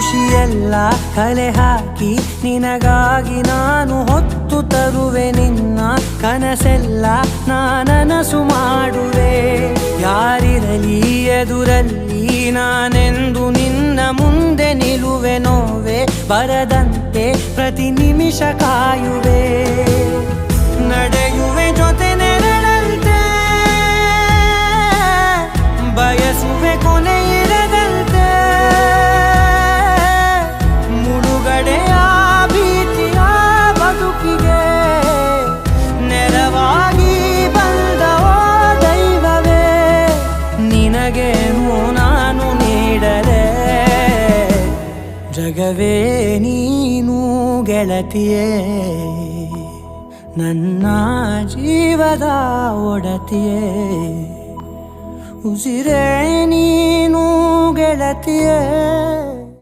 ಖುಷಿಯೆಲ್ಲ ಕಲೆ ಹಾಕಿ ನಿನಗಾಗಿ ನಾನು ಹೊತ್ತು ತರುವೆ ನಿನ್ನ ಕನಸೆಲ್ಲ ನಾನನಸು ಮಾಡುವೆ ಯಾರಿರಲಿ ಎದುರಲ್ಲಿ ನಾನೆಂದು ನಿನ್ನ ಮುಂದೆ ನಿಲ್ಲುವೆ ನೋವೆ ಬರದಂತೆ ಪ್ರತಿ ನಿಮಿಷ ಕಾಯುವೆ ನಡೆಯುವೆ ಜೊತೆ ನೆರಳಂತೆ ಬಯಸುವೆ ಕೊನೆ ಇರದಂತೆ ಮುಳುಗಡೆಯ ಭೀತಿಯ ಬದುಕಿಗೆ ನೆರವಾಗಿ ಬಂದವೋ ದೈವವೇ ನಿನಗೇನು ನಾನು ನೀಡಲೆ ಜಗವೇ ನೀನು ಗೆಳತಿಯೇ ನನ್ನ ಜೀವದ ಒಡತಿಯೇ ಉಸಿರೇ ನೀನು ಗೆಳತಿಯೇ